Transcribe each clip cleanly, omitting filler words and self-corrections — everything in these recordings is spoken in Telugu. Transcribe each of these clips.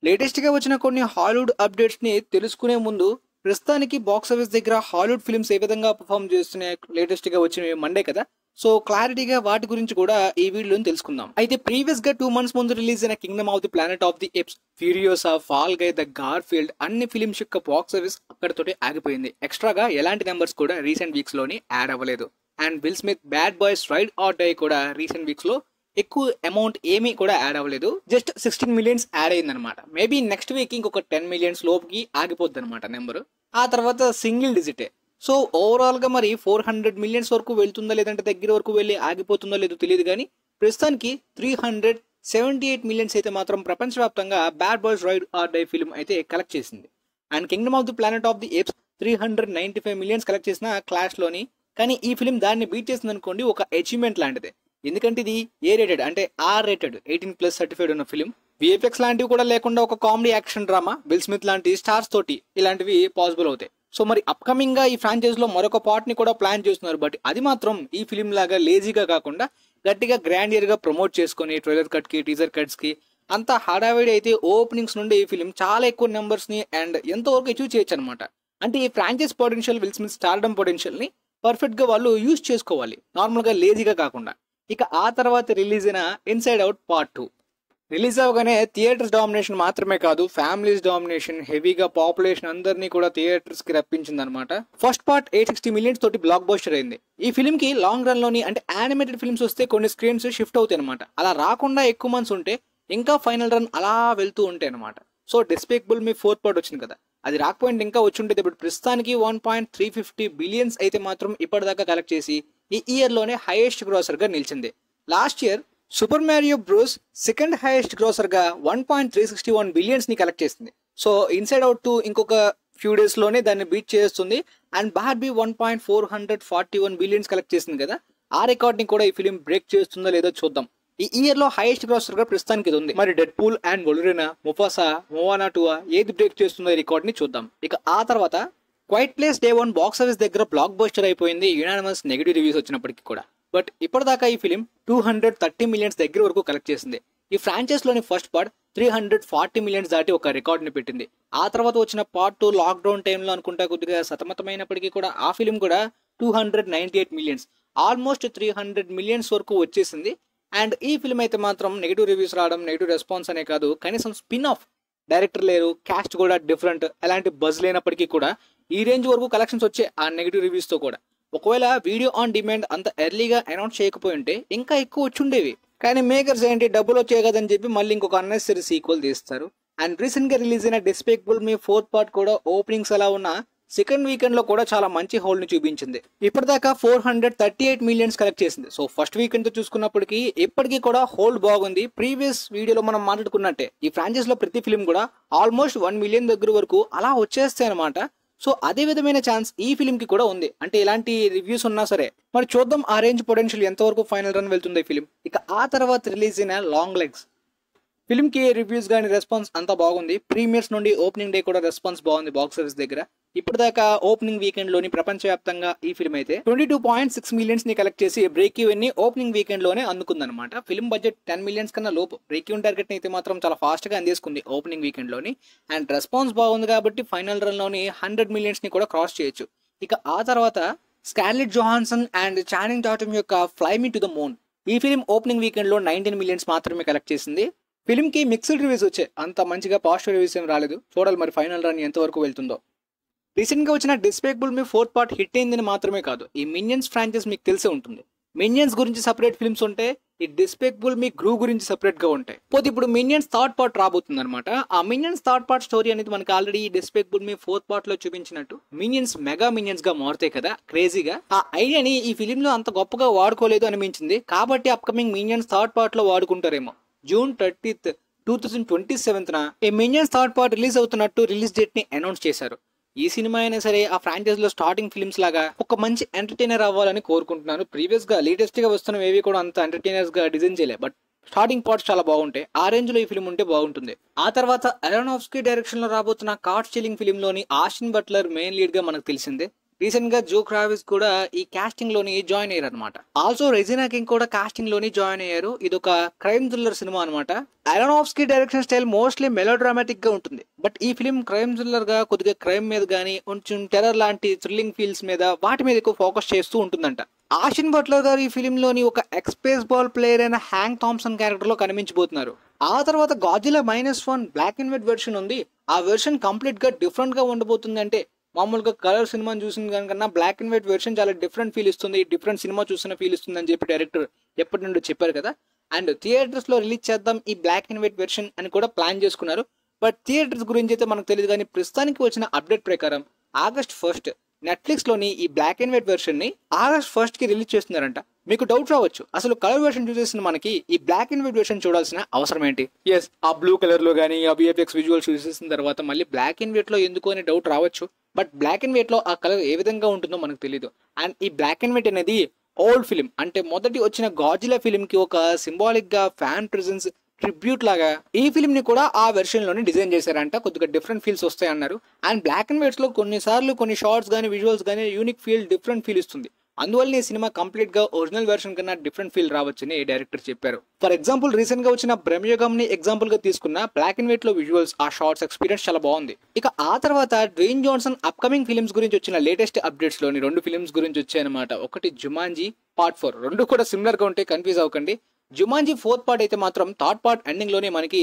లేటెస్ట్ గా వచ్చిన కొన్ని హాలీవుడ్ అప్డేట్స్ ని తెలుసుకునే ముందు ప్రస్తుతానికి బాక్స్ ఆఫీస్ దగ్గర హాలీవుడ్ ఫిల్మ్స్ ఏ విధంగా పర్ఫామ్ చేస్తున్నాయి లేటెస్ట్ గా వచ్చిన మండే కదా. సో క్లారిటీగా వాటి గురించి కూడా ఈ వీడియోని తెలుసుకుందాం. అయితే ప్రీవియస్ గా 2 months ముందు రిలీజ్ అయిన Kingdom of the Planet of the Apes, Furiosa, Fall Guy, the Garfield అన్ని ఫిలిమ్స్ యొక్క బాక్స్ ఆఫీస్ అక్కడతోటి ఆగిపోయింది. ఎక్స్ట్రాగా ఎలాంటి నెంబర్స్ కూడా రీసెంట్ వీక్స్ లోని యాడ్ అవ్వలేదు. And Will Smith Bad Boys Ride or Die కూడా రీసెంట్ వీక్స్ లో ఎక్కువ అమౌంట్ ఏమీ కూడా యాడ్ అవ్వలేదు. జస్ట్ 16 million యాడ్ అయింది అనమాట. మేబీ నెక్స్ట్ వీక్ ఇంకొక 10 million లోపుకి ఆగిపోద్ది అనమాట నెంబర్. ఆ తర్వాత సింగిల్ డిజిటే. సో ఓవరాల్ గా మరి 400 million వరకు వెళ్తుందా లేదంటే దగ్గర వరకు వెళ్ళి ఆగిపోతుందో లేదో తెలియదు, కానీ ప్రస్తుతానికి 378 million అయితే మాత్రం ప్రపంచవ్యాప్తంగా Bad Boys Ride or Die film అయితే కలెక్ట్ చేసింది. And Kingdom of the Planet of the Apes 395 million collect చేసిన క్లాష్ లోని. కానీ ఈ ఫిల్మ్ దాన్ని బీట్ చేసింది అనుకోండి, ఒక అచీవ్మెంట్ లాంటిదే. ఎందుకంటే ఇది ఏ రేటెడ్ అంటే R-rated 18+ సర్టిఫైడ్ ఉన్న ఫిల్మ్. విఎఫ్ఎక్స్ లాంటివి కూడా లేకుండా ఒక comedy action drama, will Smith లాంటి స్టార్స్ తోటి ఇలాంటివి పాసిబుల్ అవుతాయి. సో మరి అప్కమింగ్ గా ఈ ఫ్రాంచైజ్ లో మరొక పార్ట్ ని కూడా ప్లాన్ చేస్తున్నారు. బట్ అది మాత్రం ఈ ఫిల్మ్ లాగా లేజీగా కాకుండా గట్టిగా గ్రాండియర్ గా ప్రమోట్ చేసుకుని ట్రైలర్ కట్ కి, టీజర్ కట్స్ కి అంతా హడావిడి అయితే ఓపెనింగ్స్ నుండి ఈ ఫిల్మ్ చాలా ఎక్కువ నెంబర్స్ ని అండ్ ఎంతవరకు అచీవ్ చేయొచ్చు అనమాట. అంటే ఈ franchise potential, will Smith stardom potential ని పర్ఫెక్ట్ గా వాళ్ళు యూజ్ చేసుకోవాలి, నార్మల్ గా లేజీగా కాకుండా. ఇక ఆ తర్వాత రిలీజ్ అయిన ఇన్సైడ్ అవుట్ పార్ట్ 2 రిలీజ్ అవగానే థియేటర్స్ డామినేషన్ మాత్రమే కాదు, ఫ్యామిలీస్ డామినేషన్, హెవీగా పాపులేషన్ అందరినీ కూడా థియేటర్స్ కి రప్పించింది అనమాట. ఫస్ట్ పార్ట్ 860 million తోటి బ్లాక్ బస్టర్ అయింది. ఈ ఫిల్మ్ కి లాంగ్ రన్ లోని అంటే యానిమేటెడ్ ఫిల్మ్స్ వస్తే కొన్ని స్క్రీన్స్ షిఫ్ట్ అవుతాయి అనమాట. అలా రాకుండా ఎక్కువ మంత్స్ ఉంటే ఇంకా ఫైనల్ రన్ అలా వెళ్తూ ఉంటాయి అనమాట. సో డెస్పెక్టబుల్ మీ 4th పార్ట్ వచ్చింది కదా, అది రాకపోయింది ఇంకా వచ్చి ఉంటుంది. ఇప్పుడు ప్రస్తుతానికి 1.350 billion అయితే మాత్రం ఇప్పటిదాకా కలెక్ట్ చేసి ఈ ఇయర్ లోనే హైయెస్ట్ గ్రోసర్ గా నిలిచింది. Last year super Mario bros second highest grosser గా 1.361 billion ని కలెక్ట్ చేసింది. సో ఇన్సైడ్ అవుట్ 2 ఇంకొక ఫ్యూ డేస్ లోనే దాన్ని బీట్ చేస్తుంది. అండ్ బార్బీ 1.441 billion కలెక్ట్ చేసింది కదా, ఆ రికార్డ్ ని కూడా ఈ ఫిలిం బ్రేక్ చేస్తుందో లేదో చూద్దాం. ఈ ఇయర్ లో హైయెస్ట్ గ్రోసర్ గా ప్రస్తుతానికి ఇది ఉంది. మరి డెడ్ పూల్ అండ్ వొలరినా, ముఫాసా, మోవానా 2 ఏది బ్రేక్ చేస్తుందో ఈ రికార్డ్ ని చూద్దాం. ఇక ఆ తర్వాత Quiet Place day 1 box office దగ్గర బ్లాక్ బస్టర్ అయిపోయింది, యునానిమస్ నెగిటివ్ రివ్యూస్ వచ్చినప్పటికీ కూడా. బట్ ఇప్పటిదాకా ఈ ఫిలిం 230 million దగ్గర వరకు కలెక్ట్ చేసింది. ఈ ఫ్రాంచైజ్ లోని ఫస్ట్ పార్ట్ 340 million దాటి ఒక రికార్డ్ ని పెట్టింది. ఆ తర్వాత వచ్చిన పార్ట్ 2 లాక్డౌన్ టైంలో అనుకుంటా కొద్దిగా సతమతమైనప్పటికీ కూడా ఆ ఫిలిం కూడా 298 million, ఆల్మోస్ట్ 300 million వరకు వచ్చేసింది. అండ్ ఈ ఫిల్మ్ అయితే మాత్రం నెగిటివ్ రివ్యూస్ రావడం, నెగిటివ్ రెస్పాన్స్ అనే కాదు, కనీసం స్పిన్ ఆఫ్ డైరెక్టర్ లేరు, కాస్ట్ కూడా డిఫరెంట్, అలాంటి బజ్ లేనప్పటికీ కూడా ఈ రేంజ్ వరకు కలెక్షన్స్ వచ్చే ఆ నెగిటివ్ రివ్యూస్ తో కూడా. ఒకవేళ వీడియో ఆన్ డిమాండ్ అంత ఎర్లీగా అనౌన్స్ చేయకపోయి ఉంటే ఇంకా ఎక్కువ వచ్చి ఉండేవి. కానీ మేకర్స్ ఏంటి, డబ్బులు వచ్చాయి కదని చెప్పి మళ్ళీ ఇంకొక అన్నెసరీ సీక్వెల్ తీస్తారు. అండ్ రీసెంట్ గా రిలీజ్ అయిన డెస్పెక్టబుల్ మీ 4th పార్ట్ కూడా ఓపెనింగ్స్ అలా ఉన్న సెకండ్ వీకెండ్ లో కూడా చాలా మంచి హోల్డ్ ని చూపించింది. ఇప్పటిదాకా 438 million కలెక్ట్ చేసింది. సో ఫస్ట్ వీకెండ్ తో చూసుకున్నప్పటికీ ఇప్పటికీ కూడా హోల్డ్ బాగుంది. ప్రీవియస్ వీడియోలో మనం మాట్లాడుకున్నట్టే ఈ ఫ్రాంచైజ్ లో ప్రతి ఫిల్మ్ కూడా ఆల్మోస్ట్ 1 million దగ్గర వరకు అలా వచ్చేస్తాయి అనమాట. సో అదే విధమైన ఛాన్స్ ఈ ఫిల్మ్ కి కూడా ఉంది. అంటే ఇలాంటి రివ్యూస్ ఉన్నా సరే మరి చూద్దాం ఆ రేంజ్ పొటెన్షియల్ ఎంతవరకు ఫైనల్ రన్ వెళ్తుంది ఈ ఫిల్మ్. ఇక ఆ తర్వాత రిలీజ్ అయిన లాంగ్ లెగ్స్ ఫిల్మ్ కి రివ్యూస్ కానీ రెస్పాన్స్ అంతా బాగుంది. ప్రీమియర్స్ నుండి ఓపెనింగ్ డే కూడా రెస్పాన్స్ బాగుంది బాక్స్ ఆఫీస్ దగ్గర. ఇప్పటిదాకా ఓపెనింగ్ వీకెండ్ లోని ప్రపంచవ్యాప్తంగా ఈ ఫిల్మ్ అయితే 22.6 million ని కలెక్ట్ చేసి బ్రేక్ ఈవెన్ ని ఓపెనింగ్ వీకెండ్ లోనే అందుకుందనమాట. ఫిల్మ్ బడ్జెట్ 10 million కన్నా లోపు, బ్రేక్ ఈవెన్ టార్గెట్ ని అయితే మాత్రం చాలా ఫాస్ట్ గా అందేసుకుంది ఓపెనింగ్ వీకెండ్ లోని. అండ్ రెస్పాన్స్ బాగుంది కాబట్టి ఫైనల్ రన్ లోని 100 million ని కూడా క్రాస్ చేయొచ్చు. ఇక ఆ తర్వాత Scarlett Johansson and Channing Tatum యొక్క fly me to the moon ఈ ఫిల్మ్ ఓపెనింగ్ వీకెండ్ లో 19 million మాత్రమే కలెక్ట్ చేసింది. ఫిల్మ్ కి మిక్స్డ్ రివ్యూస్ వచ్చాయి, అంత మంచిగా పాజిటివ్ రివ్యూస్ ఏం రాలేదు. చూడాలి మరి ఫైనల్ రన్ ఎంతవరకు వెళ్తుందో. రీసెంట్ గా వచ్చిన డెస్పెక్టబుల్ మీ 4th పార్ట్ హిట్ అయిందని మాత్రమే కాదు, ఈ మినియన్స్ ఫ్రాంచైజ్ మీకు తెలిసే ఉంటుంది. మినియన్స్ గురించి సపరేట్ ఫిల్మ్స్ ఉంటాయి, ఈ డెస్పెక్టబుల్ మీ గ్రూ గురించి సపరేట్ గా ఉంటాయి. పోతే ఇప్పుడు మినియన్స్ 3rd పార్ట్ రాబోతుంది అనమాట. ఆ మినియన్స్ 3rd పార్ట్ స్టోరీ అనేది మనకి ఆల్రెడీ ఈ డెస్పెక్టబుల్ మీ 4th పార్ట్ లో చూపించినట్టు మినియన్స్ మెగా మినియన్స్ గా మారుతాయి కదా క్రేజీగా. ఆ ఐడియాని ఈ ఫిలిం లో అంత గొప్పగా వాడుకోలేదు అనిపించింది. కాబట్టి అప్కమింగ్ మినియన్స్ 3rd పార్ట్ లో వాడుకుంటారేమో. June 30th 2027 ఈ మినియన్స్ 3rd పార్ట్ రిలీజ్ అవుతున్నట్టు రిలీజ్ డేట్ ని అనౌన్స్ చేశారు. ఈ సినిమా అయినా సరే ఆ ఫ్రాంచైజ్ లో స్టార్టింగ్ ఫిల్మ్స్ లాగా ఒక మంచి ఎంటర్టైనర్ అవ్వాలని కోరుకుంటున్నాను. ప్రీవియస్ గా లేటెస్ట్ గా వస్తున్న ఏవి కూడా అంత ఎంటర్టైనర్స్ గా డిజైన్ చేయలేదు, బట్ స్టార్టింగ్ పార్ట్స్ చాలా బాగుంటాయి. ఆ రేంజ్ లో ఈ ఫిల్మ్ ఉంటే బాగుంటుంది. ఆ తర్వాత అరోనోఫ్స్కీ డైరెక్షన్ లో రాబోతున్న కార్డ్ స్టీలింగ్ ఫిల్మ్ లోని ఆస్టిన్ బట్లర్ మెయిన్ లీడ్ గా మనకు తెలిసిందే. రీసెంట్ గా జో క్రావిస్ కూడా ఈ కాస్టింగ్ లోని జాయిన్ అయ్యారు అనమాట. ఆల్సో రెజినా కింగ్ కూడా కాస్టింగ్ లోని జాయిన్ అయ్యారు. ఇది ఒక క్రైమ్ థ్రిల్లర్ సినిమా అనమాట. అరోనోఫ్స్కీ డైరెక్షన్ స్టైల్ మోస్ట్లీ మెలోడ్రామాటిక్ గా ఉంటుంది. బట్ ఈ ఫిల్మ్ క్రైమ్ థ్రిల్లర్ గా కొద్దిగా క్రైమ్ మీద గానీ కొంచెం టెర్రర్ లాంటి థ్రిల్లింగ్ ఫీల్స్ మీద వాటి మీద ఎక్కువ ఫోకస్ చేస్తూ ఉంటుందంట. ఆషిన్ బట్లర్ గారు ఈ ఫిలిం లోని ఒక ఎక్స్‌పేస్ బాల్ ప్లేయర్ అయిన హ్యాంక్ థామ్సన్ క్యారెక్టర్ లో కనిపించబోతున్నారు. ఆ తర్వాత Godzilla -1 black and white version ఉంది. ఆ వెర్షన్ కంప్లీట్ గా డిఫరెంట్ గా ఉండబోతుంది. అంటే మామూలుగా కలర్ సినిమాని చూసిన దానికన్నా బ్లాక్ అండ్ వైట్ వెర్షన్ చాలా డిఫరెంట్ ఫీల్ ఇస్తుంది, డిఫరెంట్ సినిమా చూసిన ఫీల్ ఇస్తుంది అని చెప్పి డైరెక్టర్ ఎప్పటి నుండి చెప్పారు కదా. అండ్ థియేటర్స్ లో రిలీజ్ చేద్దాం ఈ బ్లాక్ అండ్ వైట్ వెర్షన్ అని కూడా ప్లాన్ చేసుకున్నారు. బట్ థియేటర్స్ గురించి అయితే మనకు తెలియదు. కానీ ప్రస్తుతానికి వచ్చిన అప్డేట్ ప్రకారం ఆగస్ట్ 1 నెట్ఫ్లిక్స్ లోని ఈ బ్లాక్ అండ్ వైట్ వెర్షన్ ని ఆగస్ట్ 1 కి రిలీజ్ చేస్తున్నారంట. మీకు డౌట్ రావచ్చు, అసలు కలర్ వెర్షన్ చూసేసిన మనకి ఈ బ్లాక్ అండ్ వైట్ వెర్షన్ చూడాల్సిన అవసరం ఏంటి? ఎస్, ఆ బ్లూ కలర్ లో కానీ ఆ విఎఫ్ఎక్స్ విజువల్స్ చూసేసిన తర్వాత మళ్ళీ బ్లాక్ అండ్ వైట్ లో ఎందుకు అనే డౌట్ రావచ్చు. బట్ బ్లాక్ అండ్ వైట్ లో ఆ కలర్ ఏ విధంగా ఉంటుందో మనకు తెలియదు. అండ్ ఈ బ్లాక్ అండ్ వైట్ అనేది ఓల్డ్ ఫిలిం, అంటే మొదటి వచ్చిన గాడ్జిల్లా ఫిలిం కి ఒక సింబాలిక్ గా ఫ్యాన్ ప్రెజెన్స్ ట్రిబ్యూట్ లాగా ఈ ఫిల్మ్ ని కూడా ఆ వెర్షన్ లోనే డిజైన్ చేశారంట. కొద్దిగా డిఫరెంట్ ఫీల్స్ వస్తాయి అన్నారు. అండ్ బ్లాక్ అండ్ వైట్స్ లో కొన్నిసార్లు కొన్ని షార్ట్స్ కానీ విజువల్స్ కానీ యూనిక్ ఫీల్, డిఫరెంట్ ఫీల్ ఇస్తుంది. అందువల్ల ఈ సినిమా కంప్లీట్ గా ఒరిజినల్ వెర్షన్ కన్నా డిఫరెంట్ ఫీల్ రావచ్చని డైరెక్టర్ చెప్పారు. ఫర్ ఎగ్జాంపుల్ రీసెంట్ గా వచ్చిన బ్రహ్మయుగం ని ఎగ్జాంపుల్ గా తీసుకున్న బ్లాక్ అండ్ వైట్ లో విజువల్స్, ఆ షార్ట్స్ ఎక్స్పీరియన్స్ చాలా బాగుంది. ఇక ఆ తర్వాత డ్వేన్ జాన్సన్ అప్కమింగ్ ఫిల్మ్స్ గురించి వచ్చిన లేటెస్ట్ అప్డేట్స్ లోని 2 ఫిల్మ్స్ గురించి వచ్చాయన్నమాట. ఒకటి జుమాంజీ పార్ట్ 4. రెండు కూడా సిమిలర్ గా ఉంటే కన్ఫ్యూజ్ అవ్వకండి. జుమాంజీ 4th పార్ట్ అయితే మాత్రం 3rd పార్ట్ ఎండింగ్ లోనే మనకి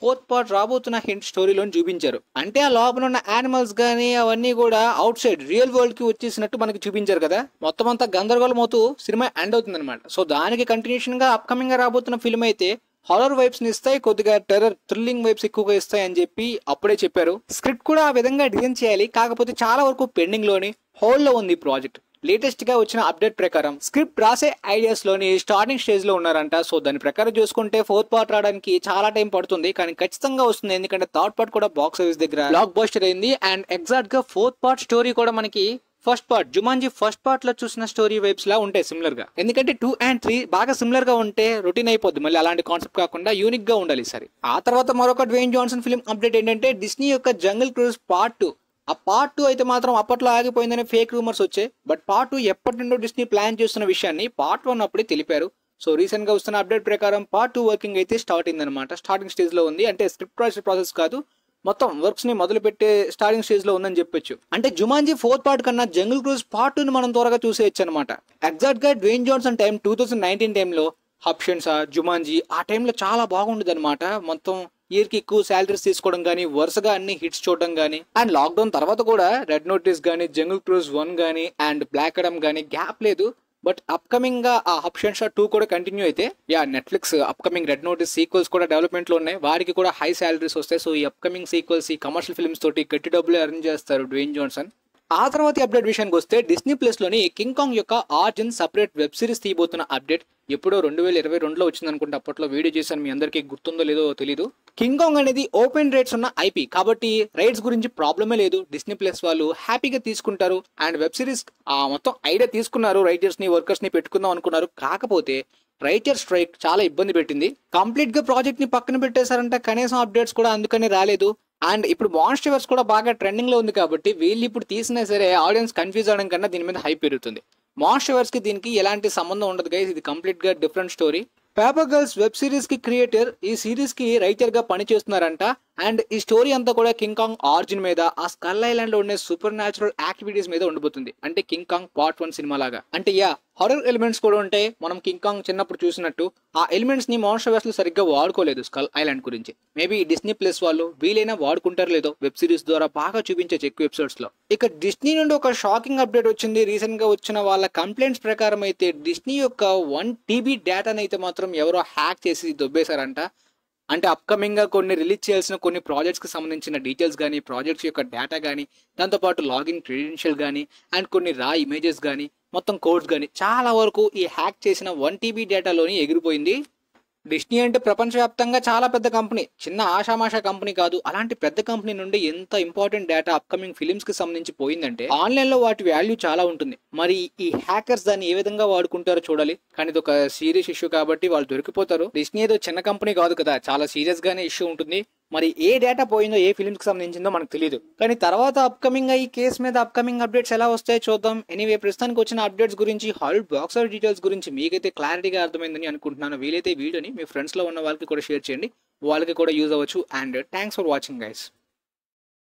4th పార్ట్ రాబోతున్న హింట్ స్టోరీలోని చూపించారు. అంటే ఆ లోపల ఉన్న యానిమల్స్ గానీ అవన్నీ కూడా అవుట్ సైడ్ రియల్ వరల్డ్ కి వచ్చేసినట్టు మనకి చూపించారు కదా. మొత్తం అంతా గందరగోళం అవుతూ సినిమా ఎండ్ అవుతుంది అనమాట. సో దానికి కంటిన్యూషన్ గా అప్కమింగ్ గా రాబోతున్న ఫిల్మ్ అయితే హారర్ వైబ్స్ ని ఇస్తాయి, కొద్దిగా టెర్రర్ థ్రిల్లింగ్ వైబ్స్ ఎక్కువగా ఇస్తాయి అని చెప్పి అప్పుడే చెప్పారు. స్క్రిప్ట్ కూడా ఆ విధంగా డిజైన్ చేయాలి, కాకపోతే చాలా వరకు పెండింగ్ లోని హోల్డ్ లో ఉంది ప్రాజెక్ట్. లేటెస్ట్ గా వచ్చిన అప్డేట్ ప్రకారం స్క్రిప్ట్ రాసే ఐడియాస్ లోని స్టార్టింగ్ స్టేజ్ లో ఉన్నారంట. సో దాని ప్రకారం చూసుకుంటే 4th పార్ట్ రావడానికి చాలా టైం పడుతుంది, కానీ ఖచ్చితంగా వస్తుంది. ఎందుకంటే 3rd పార్ట్ కూడా బాక్స్ ఆఫీస్ దగ్గర బ్లాక్ బస్టర్ అయింది. అండ్ ఎగ్జాక్ట్ గా 4th పార్ట్ స్టోరీ కూడా మనకి first part Jumanji first part లో చూసిన స్టోరీ వైబ్స్ లా ఉంటాయి సిమిలర్ గా. ఎందుకంటే 2 and 3 బాగా సిమిలర్ గా ఉంటే రొటీన్ అయిపోద్ది. మళ్ళీ అలాంటి కాన్సెప్ట్ కాకుండా యూనిక్ గా ఉండాలి సరే. ఆ తర్వాత మరొక డ్వేన్ జాన్సన్ ఫిల్మ్ అప్డేట్ ఏంటంటే డిస్నీ యొక్క జంగిల్ క్రూజ్ పార్ట్ 2. ఆ పార్ట్ 2 అయితే మాత్రం అప్పట్లో ఆగిపోయిందని ఫేక్ రూమర్స్ వచ్చాయి. బట్ పార్ట్ 2 ఎప్పటి నుండో డిస్నీ ప్లాన్ చేస్తున్న విషయాన్ని పార్ట్ 1 అప్పుడే తెలిపారు. సో రీసెంట్ గా వస్తున్న అప్డేట్ ప్రకారం పార్ట్ 2 వర్కింగ్ అయితే స్టార్ట్ అయిందనమాట. స్టార్టింగ్ స్టేజ్ లో ఉంది. అంటే స్క్రిప్ట్ రాసే ప్రాసెస్ కాదు, మొత్తం వర్క్స్ ని మొదలు పెట్టే స్టార్టింగ్ స్టేజ్ లో ఉందని చెప్పొచ్చు. అంటే జుమాంజీ 4th పార్ట్ కన్నా జంగిల్ క్రూజ్ పార్ట్ 2 ని మనం త్వరగా చూసేయచ్చు అనమాట. ఎగ్జాక్ట్ గా డ్వేన్ జాన్సన్ టైం 2019 టైంలో హబ్షన్సా జుమాంజీ ఆ టైంలో చాలా బాగుండేది అనమాట. మొత్తం ఇయర్ కి ఎక్కువ శాలరీస్ తీసుకోవడం కానీ, వరుసగా అన్ని హిట్స్ చూడడం కానీ. అండ్ లాక్డౌన్ తర్వాత కూడా రెడ్ నోటీస్ కానీ, జంగిల్ క్రూజ్ 1 కానీ అండ్ బ్లాక్ అడమ్ కానీ గ్యాప్ లేదు. బట్ అప్కమింగ్ గా ఆ హబ్షన్సా 2 కూడా కంటిన్యూ అయితే Netflix upcoming red notice sequels కూడా డెవలప్మెంట్ లో ఉన్నాయి. వారికి కూడా హై శాలరీస్ వస్తాయి. సో ఈ అప్కమింగ్ సీక్వెల్స్, ఈ కమర్షియల్ ఫిల్మ్స్ తోటి గట్టి డబ్బులు ఎర్న్ చేస్తారు డ్వేన్ జాన్సన్. ఆ తర్వాత అప్డేట్ విషయానికి వస్తే డిస్నీ ప్లస్ లోని కింగ్ కాంగ్ యొక్క ఆర్జిన్ సపరేట్ వెబ్ సిరీస్ తీయబోతున్న అప్డేట్ ఎప్పుడో 2022లో వచ్చింది అనుకుంటే. అప్పట్లో వీడియో చేశాను, మీ అందరికీ గుర్తుందో లేదో తెలీదు. కింగ్ కాంగ్ అనేది ఓపెన్ రైట్స్ ఉన్న ఐపీ కాబట్టి రైట్స్ గురించి ప్రాబ్లమే లేదు. డిస్నీ ప్లస్ వాళ్ళు హ్యాపీగా తీసుకుంటారు. అండ్ వెబ్ సిరీస్ మొత్తం ఐడియా తీసుకున్నారు, రైటర్స్ ని వర్కర్స్ ని పెట్టుకుందాం అనుకున్నారు. కాకపోతే రైటర్ స్ట్రైక్ చాలా ఇబ్బంది పెట్టింది. కంప్లీట్ గా ప్రాజెక్ట్ ని పక్కన పెట్టేశారంట. కనీసం అప్డేట్స్ కూడా అందుకని రాలేదు. అండ్ ఇప్పుడు మాన్స్టర్స్ కూడా బాగా ట్రెండింగ్ లో ఉంది కాబట్టి వీళ్ళు ఇప్పుడు తీసినా సరే ఆడియన్స్ కన్ఫ్యూజ్ అవడం కన్నా దీని మీద హైప్ పెరుగుతుంది. మాన్స్టర్స్ కి దీనికి ఎలాంటి సంబంధం ఉండదు గైస్, ఇది కంప్లీట్ గా different story. Paper girls web series కి క్రియేటర్ ఈ సిరీస్ కి రైటర్ గా పని చేస్తున్నారంట. అండ్ ఈ స్టోరీ అంతా కూడా కింగ్ కాంగ్ ఆరిజిన్ మీద, ఆ స్కల్ ఐలాండ్ లో ఉండే సూపర్ న్యాచురల్ యాక్టివిటీస్ మీద ఉండబోతుంది. అంటే కింగ్ కాంగ్ పార్ట్ 1 సినిమా లాగా. అంటే హారర్ ఎలిమెంట్స్ కూడా ఉంటాయి. మనం కింగ్ కాంగ్ చిన్నప్పుడు చూసినట్టు ఆ ఎలిమెంట్స్ ని మాన్స్టర్స్ లో సరిగ్గా వాడుకోలేదు స్కల్ ఐలాండ్ గురించి. మేబీ డిస్నీ ప్లస్ వాళ్ళు వీలైనా వాడుకుంటారు లేదో వెబ్ సిరీస్ ద్వారా బాగా చూపించే ఎక్కువ ఎపిసోడ్స్ లో. ఇక డిస్నీ నుండి ఒక షాకింగ్ అప్డేట్ వచ్చింది. రీసెంట్ గా వచ్చిన వాళ్ళ కంప్లైంట్స్ ప్రకారం అయితే డిస్నీ యొక్క 1 TB డేటాని అయితే మాత్రం ఎవరో హ్యాక్ చేసి దొబ్బేశారంట. అంటే అప్కమింగ్ గా కొన్ని రిలీజ్ చేయాల్సిన కొన్ని ప్రాజెక్ట్స్ కి సంబంధించిన డీటెయిల్స్ కానీ, ప్రాజెక్ట్స్ యొక్క డేటా కానీ, దాంతోపాటు లాగిన్ క్రెడెన్షియల్ కానీ అండ్ కొన్ని రా ఇమేజెస్ కానీ, మొత్తం కోడ్స్ కానీ చాలా వరకు ఈ హ్యాక్ చేసిన 1 TB డేటాలోని ఎగిరిపోయింది. డిస్నీ అంటే ప్రపంచవ్యాప్తంగా చాలా పెద్ద కంపెనీ, చిన్న ఆషామాషా కంపెనీ కాదు. అలాంటి పెద్ద కంపెనీ నుండి ఎంత ఇంపార్టెంట్ డేటా అప్కమింగ్ ఫిలిమ్స్ కి సంబంధించి పోయిందంటే ఆన్లైన్ లో వాటి వాల్యూ చాలా ఉంటుంది. మరి ఈ హ్యాకర్స్ దాన్ని ఏ విధంగా వాడుకుంటారో చూడాలి. కానీ ఇది ఒక సీరియస్ ఇష్యూ కాబట్టి వాళ్ళు దొరికిపోతారు. డిస్నీ ఏదో చిన్న కంపెనీ కాదు కదా, చాలా సీరియస్ గానే ఇష్యూ ఉంటుంది. మరి ఏ డేటా పోయిందో ఏ ఫిల్మ్స్కి సంబంధించిందో మనకు తెలియదు. కానీ తర్వాత అప్కమింగ్ ఈ కేసు మీద అప్కమింగ్ అప్డేట్స్ ఎలా వస్తాయో చూద్దాం. ఎనీవే ప్రస్తుతానికి వచ్చిన అప్డేట్స్ గురించి, హాలీవుడ్ బాక్స్ ఆఫీస్ డీటెయిల్స్ గురించి మీకైతే క్లారిటీగా అర్థమైందని అనుకుంటున్నాను. వీలైతే వీడియోని మీ ఫ్రెండ్స్లో ఉన్న వాళ్ళకి కూడా షేర్ చేయండి, వాళ్ళకి కూడా యూజ్ అవ్వచ్చు. And thanks for watching guys.